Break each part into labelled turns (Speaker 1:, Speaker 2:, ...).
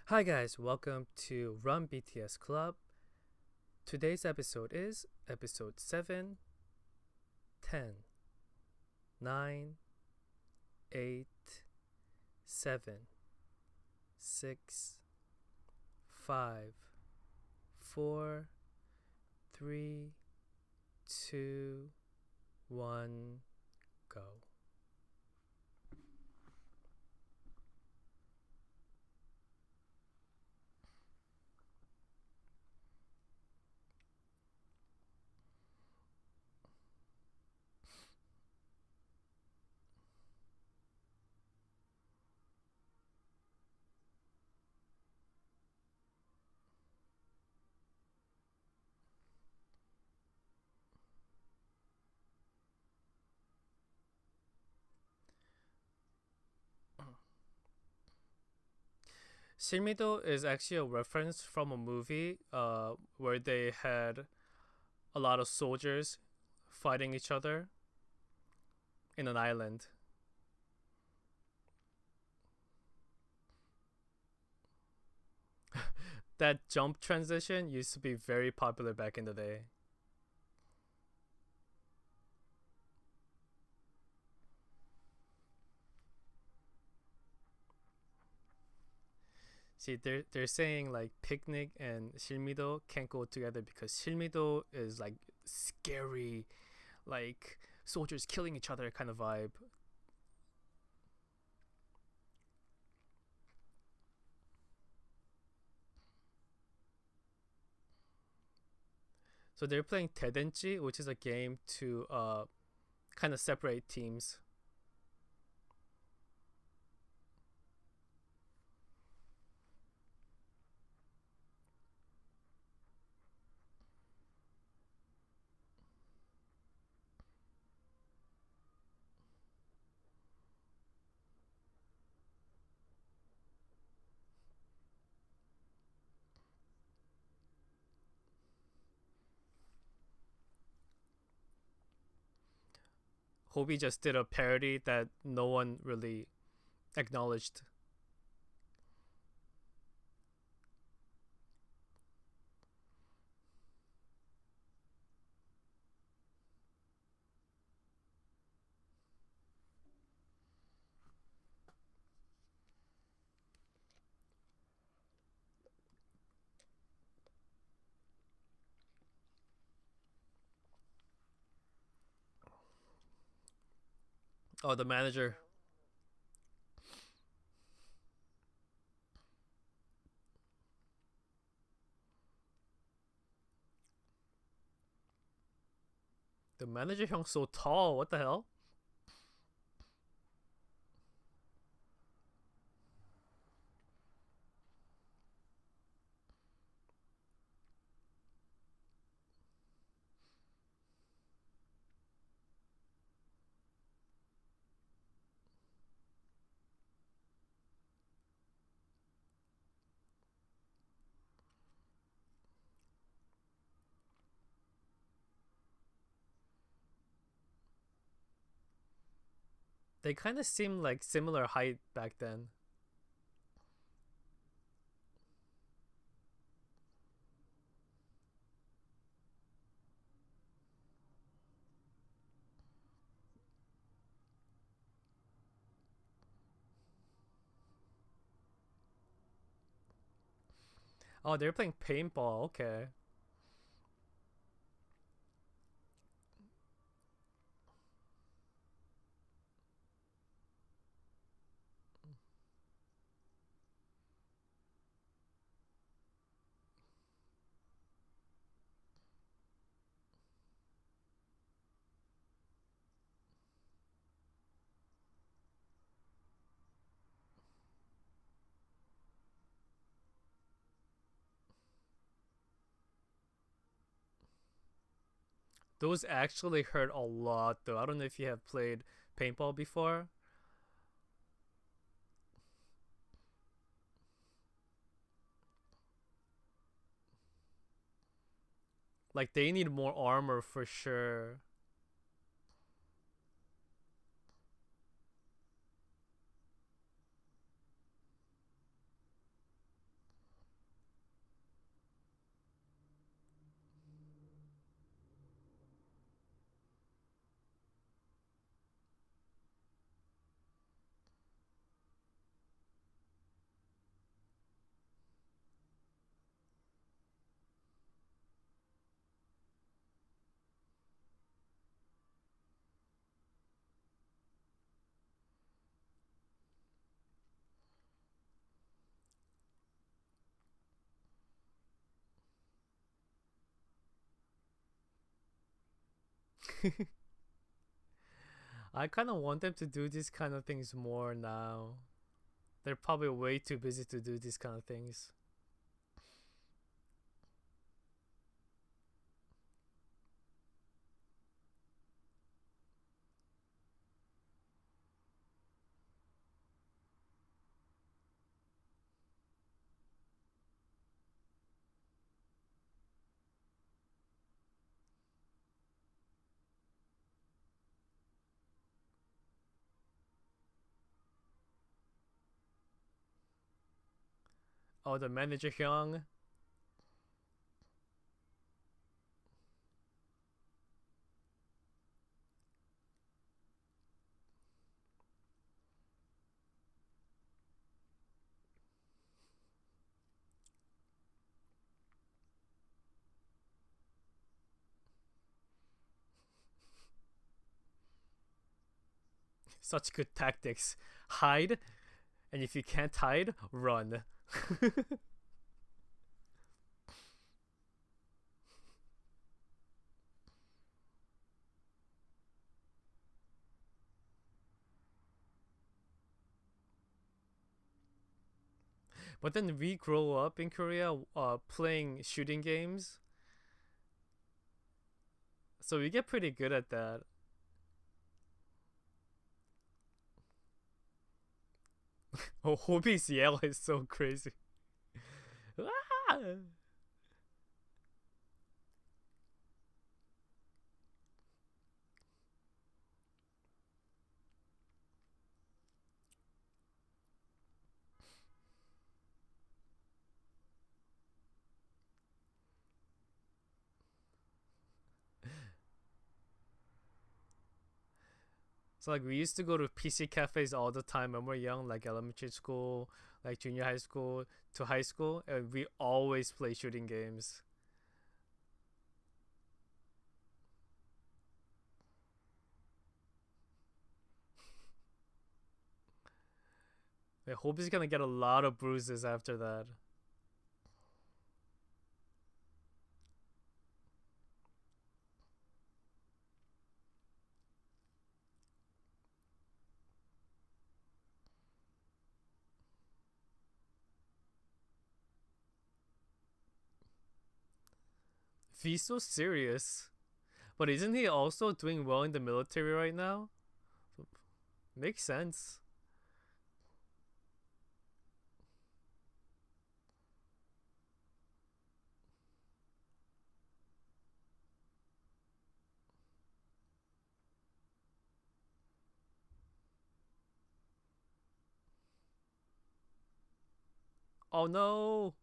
Speaker 1: Hi guys, welcome to Run BTS Club. Today's episode is episode 7, 10, 9, 8, 7, 6, 5, 4, 3, 2, 1, go. Shimido is actually a reference from a movie where they had a lot of soldiers fighting each other in an island. That jump transition used to be very popular back in the day. See, they're saying like picnic and Shilmido can't go together because Shilmido is like scary, like soldiers killing each other kind of vibe. So they're playing Tedenchi, which is a game to kind of separate teams. Hobie just did a parody that no one really acknowledged. Oh, the manager. The manager 형's so tall. What the hell? They kind of seem like similar height back then. Oh, they're playing paintball. Okay. Those actually hurt a lot, though. I don't know if you have played paintball before. Like, they need more armor for sure. I kind of want them to do these kind of things more now. They're probably way too busy to do these kind of things. Oh, the manager Hyung. Such good tactics. Hide, and if you can't hide, run. But then we grow up in Korea playing shooting games, so we get pretty good at that. Oh, Hobie's yell is so crazy. Ah! So like we used to go to PC cafes all the time when we were young, like elementary school, like junior high school to high school, and we always play shooting games. I hope he's gonna get a lot of bruises after that. He's so serious, but isn't he also doing well in the military right now? Makes sense. Oh no!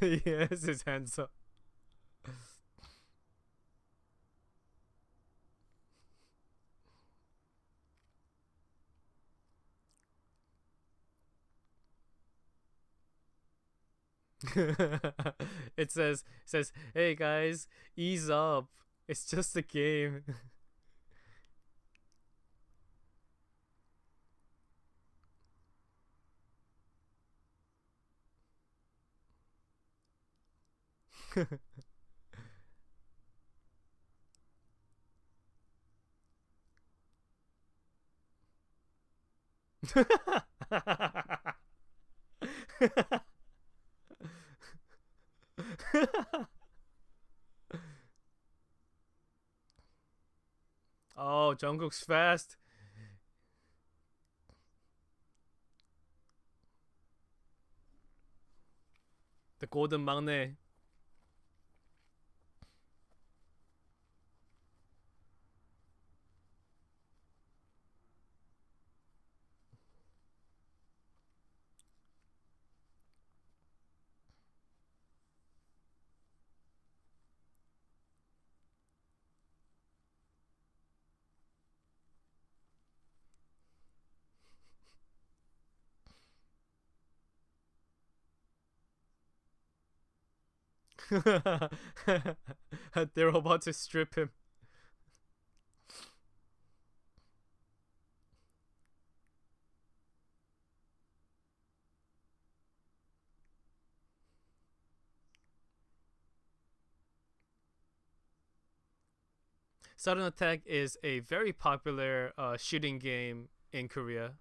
Speaker 1: Yes, his hands up. It says, "Hey guys, ease up. It's just a game." Oh, Jungkook's fast. The golden maknae. They're about to strip him. Sudden Attack is a very popular shooting game in Korea.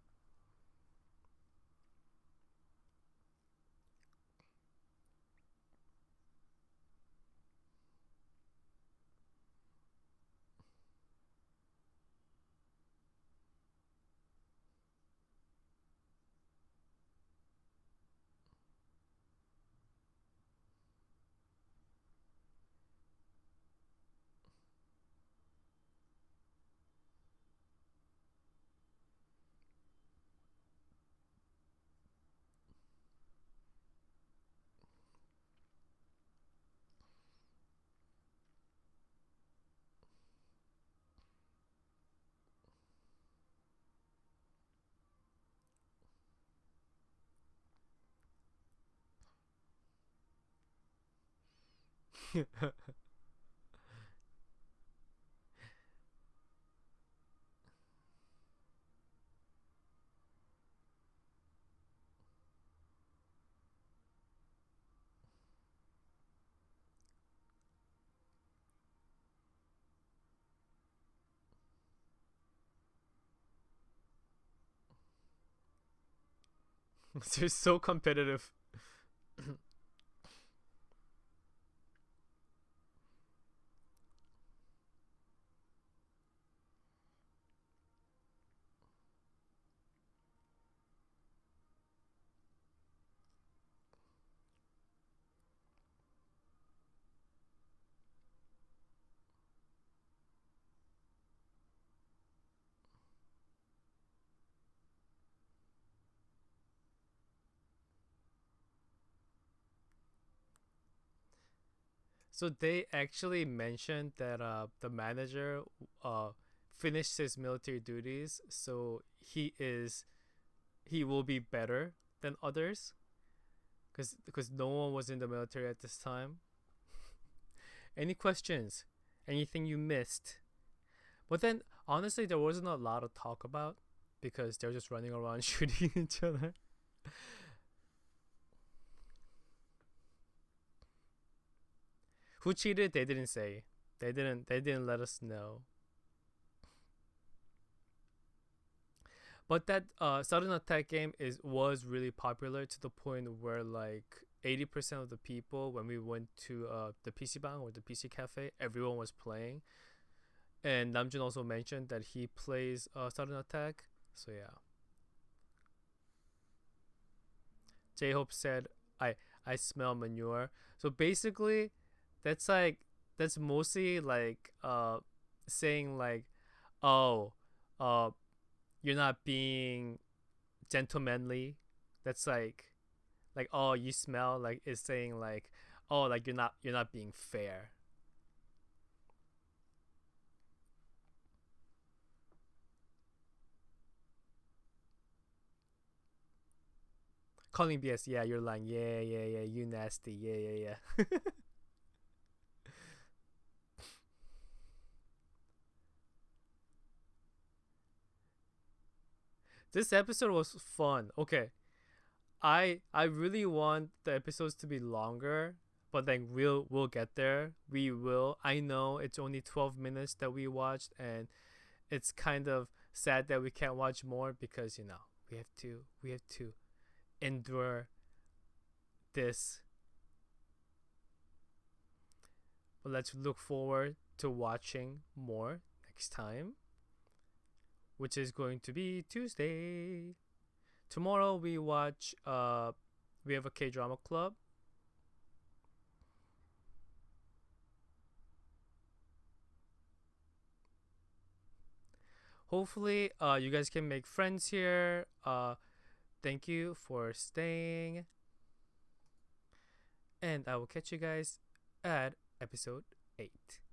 Speaker 1: They're so competitive. So they actually mentioned that the manager uh, finished his military duties, so he will be better than others because no one was in the military at this time. Any questions? Anything you missed? But then honestly, there wasn't a lot of talk about because they're just running around shooting each other. Who cheated? They didn't say. They didn't let us know. But that sudden attack game was really popular to the point where like 80% of the people when we went to the PC bang or the PC cafe, everyone was playing. And Namjoon also mentioned that he plays sudden attack. So yeah. J Hope said, I smell manure." So basically, that's like that's mostly like saying like, "Oh, uh you're not being gentlemanly." That's like oh you smell like it's saying like oh like you're not being fair. Calling BS, yeah, you're lying. Yeah, yeah, yeah, you nasty. Yeah, yeah, yeah. This episode was fun. Okay, I really want the episodes to be longer, but then we'll get there. We will. I know it's only 12 minutes that we watched, and it's kind of sad that we can't watch more because we have to endure this. But let's look forward to watching more next time, which is going to be Tuesday. Tomorrow we have a K drama club. Hopefully you guys can make friends here. Thank you for staying, and I will catch you guys at episode 8.